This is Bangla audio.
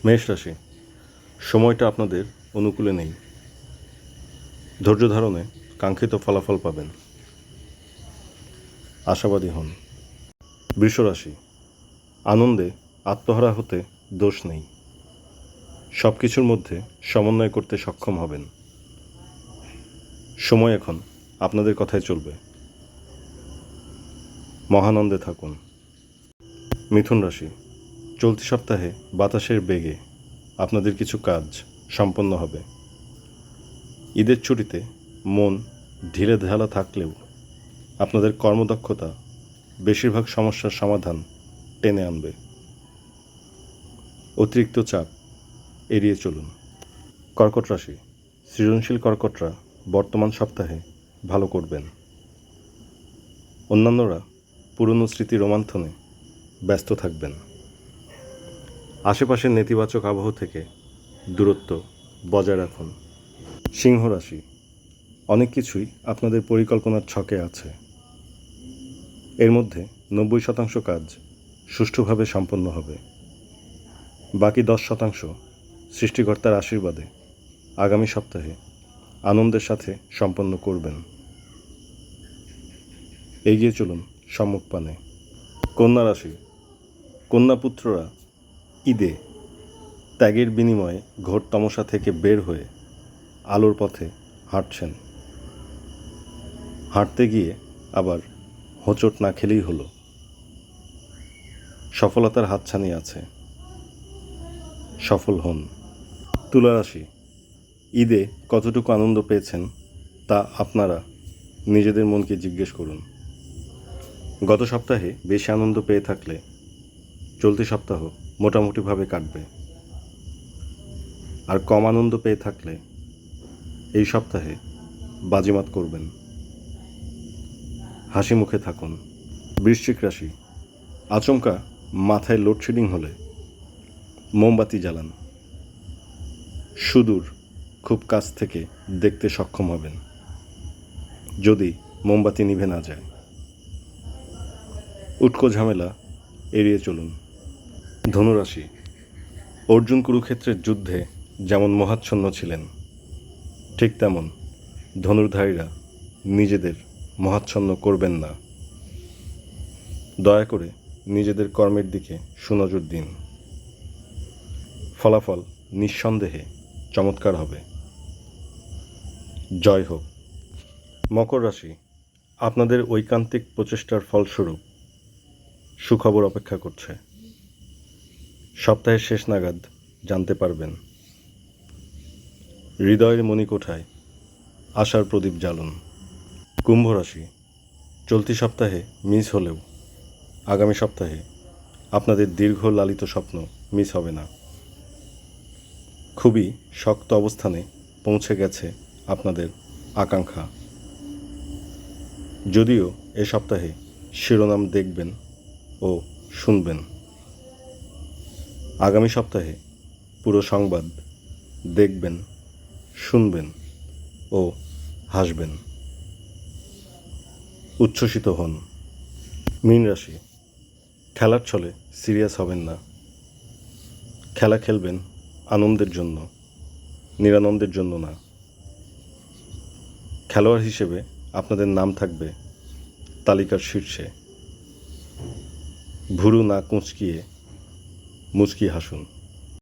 মেষ রাশি, সময়টা আপনাদের অনুকূলে নেই। ধৈর্য ধারণে কাঙ্ক্ষিত ফলাফল পাবেন। আশাবাদী হন। বৃষ রাশি, আনন্দে আত্মহারা হতে দোষ নেই। সব কিছুর মধ্যে সমন্বয় করতে সক্ষম হবেন। সময় এখন আপনাদের কথায় চলবে। মহানন্দে থাকুন। মিথুন রাশি, চলতি সপ্তাহে বাতাসের বেগে আপনাদের কিছু কাজ সম্পন্ন হবে। ঈদের ছুটিতে মন ঢিলে ঢালা থাকলেও আপনাদের কর্মদক্ষতা বেশিরভাগ সমস্যার সমাধান টেনে আনবে। অতিরিক্ত চাপ এড়িয়ে চলুন। কর্কট রাশি, সৃজনশীল কর্কটরা বর্তমান সপ্তাহে ভালো করবেন। অন্যান্যরা পুরনো স্মৃতি রোমান্থনে ব্যস্ত থাকবেন। আশেপাশের নেতিবাচক আবহ থেকে দূরত্ব বজায় রাখুন। সিংহ রাশি, অনেক কিছুই আপনাদের পরিকল্পনার ছকে আছে। এর মধ্যে 90% কাজ সুষ্ঠুভাবে সম্পন্ন হবে। বাকি 10% সৃষ্টিকর্তার আশীর্বাদে আগামী সপ্তাহে আনন্দের সাথে সম্পন্ন করবেন। এগিয়ে চলুন সম্মুখপানে। কন্যা রাশি, কন্যাপুত্ররা ঈদে ত্যাগের বিনিময়ে ঘোর তমসা থেকে বের হয়ে আলোর পথে হাঁটছেন। হাঁটতে গিয়ে আবার হোঁচট না খেলেই হলো। সফলতার হাতছানি আছে, সফল হন। তুলা রাশি, ঈদে কতটুকু আনন্দ পেয়েছেন তা আপনারা নিজেদের মনকে জিজ্ঞেস করুন। গত সপ্তাহে বেশি আনন্দ পেয়ে থাকলে চলতি সপ্তাহ মোটামুটিভাবে কাটবে, আর কম আনন্দ পেয়ে থাকলে এই সপ্তাহে বাজিমাত করবেন। হাসি মুখে থাকুন। বৃশ্চিক রাশি, আচমকা মাথায় লোডশেডিং হলে মোমবাতি জ্বালান। সুদূর খুব কাছ থেকে দেখতে সক্ষম হবেন যদি মোমবাতি নিভে না যায়। উটকো ঝামেলা এড়িয়ে চলুন। ধনুরাশি, অর্জুন কুরুক্ষেত্রের যুদ্ধে যেমন মোহাচ্ছন্ন ছিলেন, ঠিক তেমন ধনুর্ধারীরা নিজেদের মোহাচ্ছন্ন করবেন না। দয়া করে নিজেদের কর্মের দিকে সুনজর দিন। ফলাফল নিঃসন্দেহে চমৎকার হবে। জয় হোক। মকর রাশি, আপনাদের ঐকান্তিক প্রচেষ্টার ফলস্বরূপ সুখবর অপেক্ষা করছে। সপ্তাহের শেষ নাগাদ জানতে পারবেন। হৃদয়ের মণিকোঠায় আশার প্রদীপ জ্বালুন। কুম্ভ রাশি, চলতি সপ্তাহে মিস হলেও আগামী সপ্তাহে আপনাদের দীর্ঘ লালিত স্বপ্ন মিস হবে না। খুবই শক্ত অবস্থানে পৌঁছে গেছে আপনাদের আকাঙ্ক্ষা। যদিও এ সপ্তাহে শিরোনাম দেখবেন ও শুনবেন। আগামী সপ্তাহে পুরো সংবাদ দেখবেন, শুনবেন ও হাসবেন। উচ্ছ্বসিত হন। মীন রাশি, খেলার ছলে সিরিয়াস হবেন না। খেলা খেলবেন আনন্দের জন্য, নিরানন্দের জন্য না। খেলোয়াড় হিসেবে আপনাদের নাম থাকবে তালিকার শীর্ষে। ভুরু না কুঁচকিয়ে মুচকি হাসুন।